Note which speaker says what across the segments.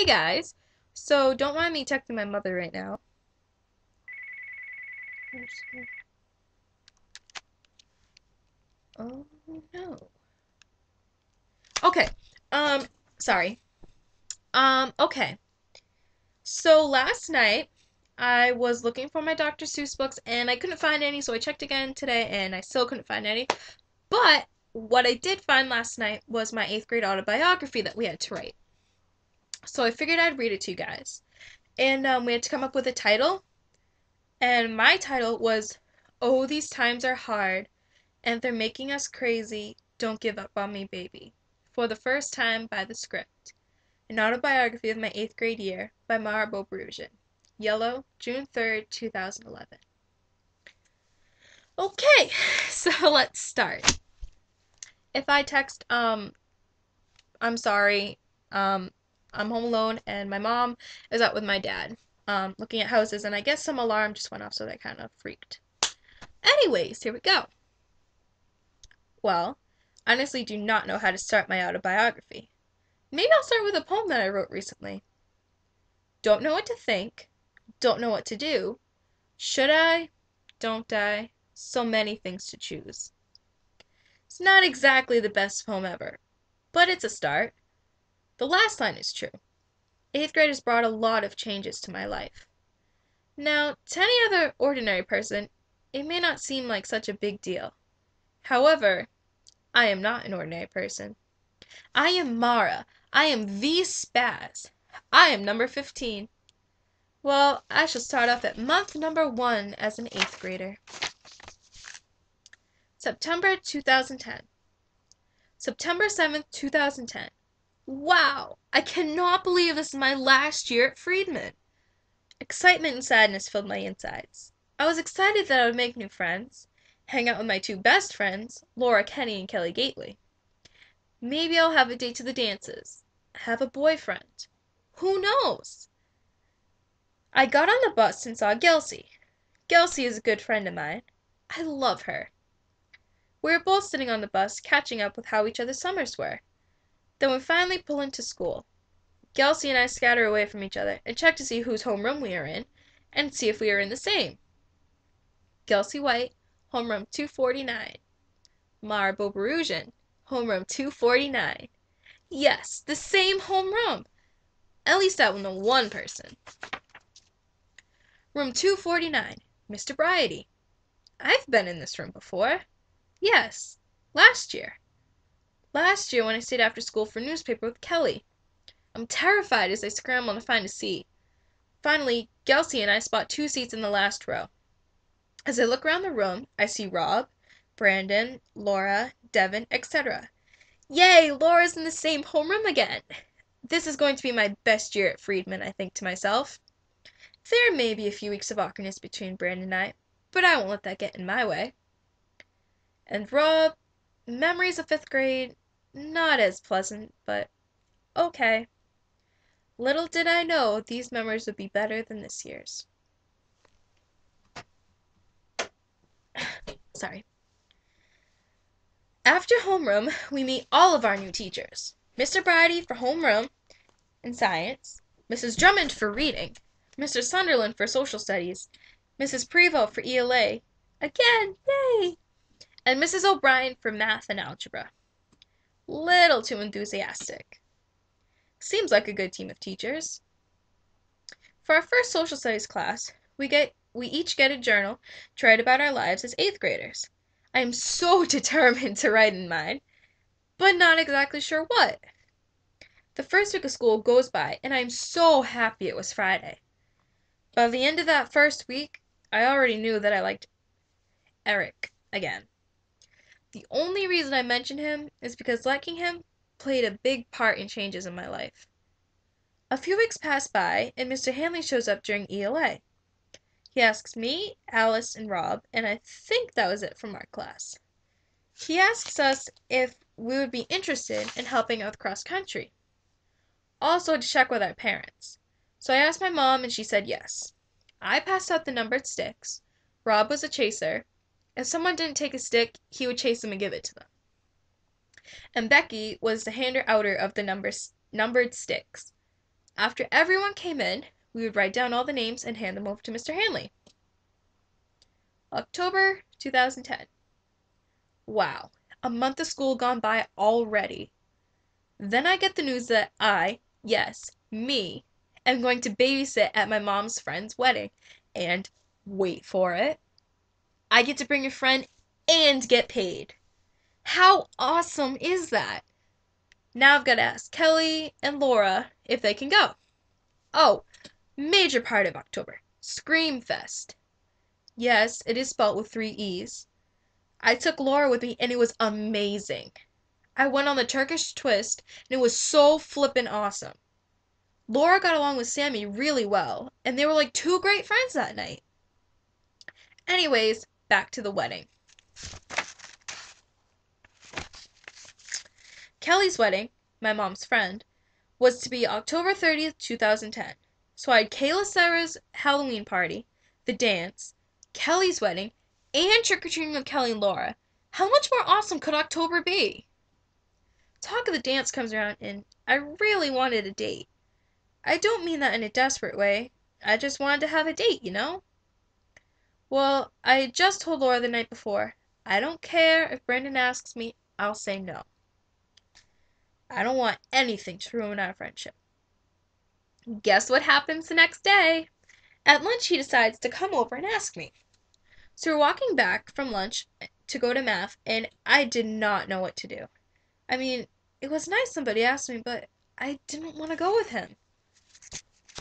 Speaker 1: Hey guys, so don't mind me texting my mother right now. Oh no. Okay. Um, sorry. Okay. So last night I was looking for my Dr. Seuss books and I couldn't find any, so I checked again today and I still couldn't find any. But what I did find last night was my 8th grade autobiography that we had to write. So I figured I'd read it to you guys. And we had to come up with a title, and my title was "Oh, These Times Are Hard and They're Making Us Crazy. Don't Give Up on Me, Baby." For the First Time by the Script. An Autobiography of My 8th Grade Year by Mara Boberugian. Yellow, June 3rd, 2011. Okay, so let's start. If I text, I'm sorry, um, I'm home alone and my mom is out with my dad, looking at houses, and I guess some alarm just went off, so that kind of freaked. Anyways, here we go. Well, I honestly do not know how to start my autobiography. Maybe I'll start with a poem that I wrote recently. Don't know what to think, don't know what to do. Should I? Don't I? So many things to choose. It's not exactly the best poem ever, but it's a start. The last line is true. 8th grade has brought a lot of changes to my life. Now, to any other ordinary person, it may not seem like such a big deal. However, I am not an ordinary person. I am Mara. I am the Spaz. I am number 15. Well, I shall start off at month number 1 as an 8th grader. September 2010. September 7th, 2010. Wow! I cannot believe this is my last year at Friedman. Excitement and sadness filled my insides. I was excited that I would make new friends, hang out with my two best friends, Laura Kenny and Kelly Gately. Maybe I'll have a date to the dances, have a boyfriend. Who knows? I got on the bus and saw Gelsey. Gelsey is a good friend of mine. I love her. We were both sitting on the bus, catching up with how each other's summers were. Then we finally pull into school. Gelsey and I scatter away from each other and check to see whose homeroom we are in, and see if we are in the same. Gelsey White, homeroom 249. Mara Boberugian, homeroom 249. Yes, the same homeroom. At least I will know one person. Room 249, Mr. Bryety. I've been in this room before. Yes, last year. Last year when I stayed after school for newspaper with Kelly. I'm terrified as I scramble to find a seat. Finally, Gelsey and I spot 2 seats in the last row. As I look around the room, I see Rob, Brandon, Laura, Devin, etc. Yay, Laura's in the same homeroom again! This is going to be my best year at Friedman, I think to myself. There may be a few weeks of awkwardness between Brandon and I, but I won't let that get in my way. And Rob, memories of 5th grade, not as pleasant, but okay. Little did I know these memories would be better than this year's. Sorry. After homeroom, we meet all of our new teachers. Mr. Bridie for homeroom and science, Mrs. Drummond for reading, Mr. Sunderland for social studies, Mrs. Prevost for ELA, again, yay, and Mrs. O'Brien for math and algebra. Little too enthusiastic. Seems like a good team of teachers. For our first social studies class, we each get a journal to write about our lives as 8th graders. I am so determined to write in mine, but not exactly sure what. The first week of school goes by, and I am so happy it was Friday. By the end of that first week, I already knew that I liked Eric again. The only reason I mention him is because liking him played a big part in changes in my life. A few weeks pass by, and Mr. Hanley shows up during ELA. He asks me, Alice, and Rob, and I think that was it from our class. He asks us if we would be interested in helping out with cross country. Also to check with our parents. So I asked my mom and she said yes. I passed out the numbered sticks. Rob was a chaser. If someone didn't take a stick, he would chase them and give it to them. And Becky was the hander-outer of the numbered sticks. After everyone came in, we would write down all the names and hand them over to Mr. Hanley. October 2010. Wow, a month of school gone by already. Then I get the news that yes, me, am going to babysit at my mom's friend's wedding. And wait for it, I get to bring a friend and get paid. How awesome is that? Now I've got to ask Kelly and Laura if they can go. Oh, major part of October, Scream Fest. Yes, it is spelt with 3 E's. I took Laura with me and it was amazing. I went on the Turkish twist and it was so flippin' awesome. Laura got along with Sammy really well, and they were like 2 great friends that night. Anyways, back to the wedding. Kelly's wedding, my mom's friend, was to be October 30th, 2010. So I had Kayla Sarah's Halloween party, the dance, Kelly's wedding, and trick-or-treating with Kelly and Laura. How much more awesome could October be? Talk of the dance comes around, and I really wanted a date. I don't mean that in a desperate way. I just wanted to have a date, you know? Well, I just told Laura the night before, I don't care if Brandon asks me, I'll say no. I don't want anything to ruin our friendship. Guess what happens the next day? At lunch, he decides to come over and ask me. So we're walking back from lunch to go to math, and I did not know what to do. I mean, it was nice somebody asked me, but I didn't want to go with him.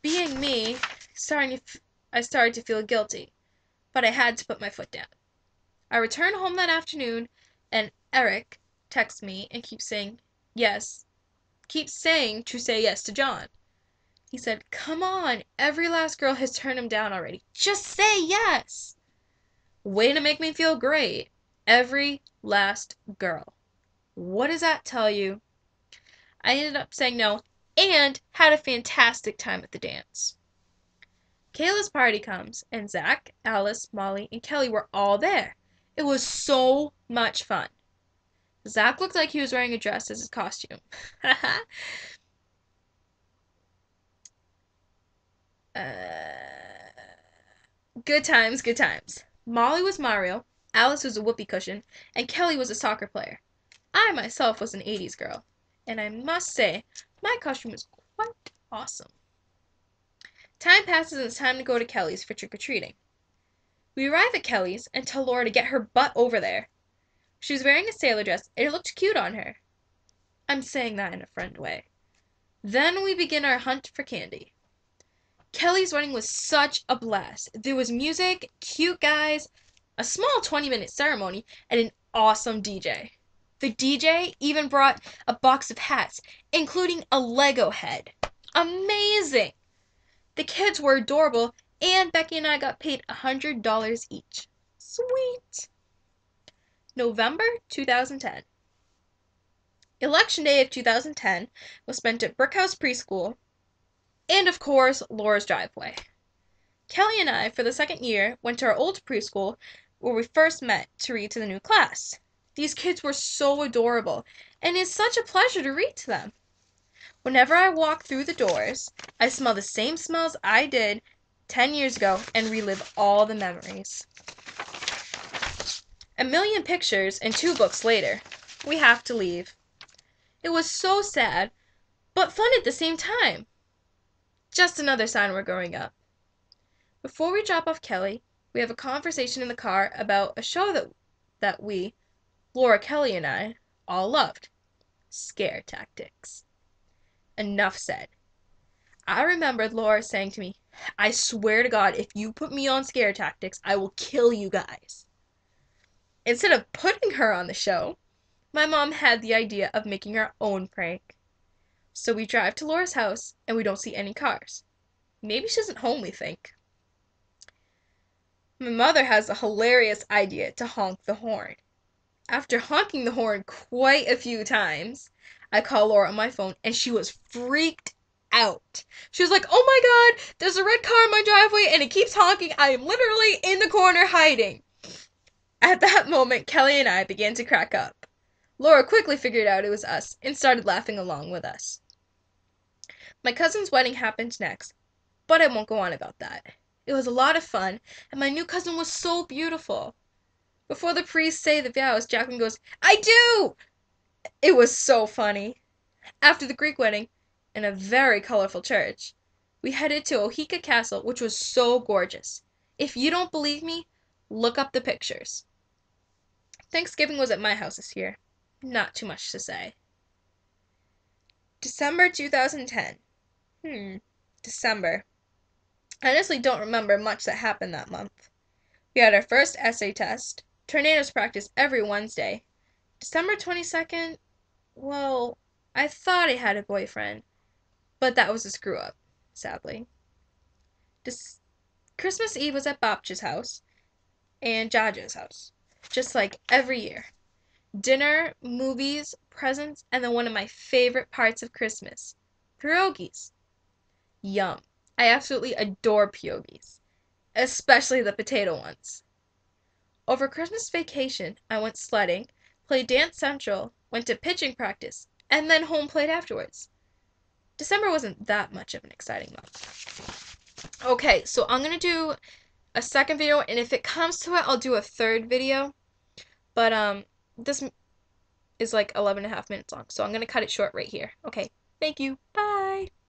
Speaker 1: Being me, I started to feel guilty, but I had to put my foot down. I returned home that afternoon, and Eric texts me and keeps saying to say yes to John. He said, "Come on, every last girl has turned him down already. Just say yes." Way to make me feel great. Every last girl. What does that tell you? I ended up saying no and had a fantastic time at the dance. Kayla's party comes, and Zach, Alice, Molly, and Kelly were all there. It was so much fun. Zach looked like he was wearing a dress as his costume. Good times, good times. Molly was Mario, Alice was a whoopee cushion, and Kelly was a soccer player. I myself was an 80s girl, and I must say, my costume was quite awesome. Time passes and it's time to go to Kelly's for trick-or-treating. We arrive at Kelly's and tell Laura to get her butt over there. She was wearing a sailor dress and it looked cute on her. I'm saying that in a friend way. Then we begin our hunt for candy. Kelly's wedding was such a blast. There was music, cute guys, a small 20-minute ceremony, and an awesome DJ. The DJ even brought a box of hats, including a Lego head. Amazing! The kids were adorable, and Becky and I got paid $100 each. Sweet! November 2010. Election day of 2010 was spent at Brickhouse Preschool, and of course, Laura's driveway. Kelly and I, for the second year, went to our old preschool where we first met to read to the new class. These kids were so adorable, and it's such a pleasure to read to them. Whenever I walk through the doors, I smell the same smells I did 10 years ago and relive all the memories. A million pictures and 2 books later, we have to leave. It was so sad, but fun at the same time. Just another sign we're growing up. Before we drop off Kelly, we have a conversation in the car about a show that we, Laura, Kelly, and I, all loved. Scare Tactics. Enough said. I remembered Laura saying to me, "I swear to God, if you put me on Scare Tactics, I will kill you guys." Instead of putting her on the show, my mom had the idea of making our own prank. So we drive to Laura's house, and we don't see any cars. Maybe she isn't home, we think. My mother has a hilarious idea to honk the horn. After honking the horn quite a few times, I call Laura on my phone, and she was freaked out. She was like, "Oh my God, there's a red car in my driveway, and it keeps honking. I am literally in the corner hiding." At that moment, Kelly and I began to crack up. Laura quickly figured out it was us and started laughing along with us. My cousin's wedding happened next, but I won't go on about that. It was a lot of fun, and my new cousin was so beautiful. Before the priests say the vows, Jacqueline goes, I do! It was so funny. After the Greek wedding, in a very colorful church, we headed to Ohika Castle, which was so gorgeous. If you don't believe me, look up the pictures. Thanksgiving was at my house this year. Not too much to say. December 2010. December. I honestly don't remember much that happened that month. We had our first essay test. Tornadoes practice every Wednesday. December 22nd, well, I thought I had a boyfriend, but that was a screw up, sadly. Christmas Eve was at Bapcha's house and Jaja's house, just like every year. Dinner, movies, presents, and then one of my favorite parts of Christmas, pierogies. Yum. I absolutely adore pierogies, especially the potato ones. Over Christmas vacation, I went sledding, played Dance Central, went to pitching practice, and then home plate afterwards. December wasn't that much of an exciting month. Okay, so I'm going to do a second video, and if it comes to it, I'll do a third video. But this is like 11 and a half minutes long, so I'm going to cut it short right here. Okay, thank you. Bye.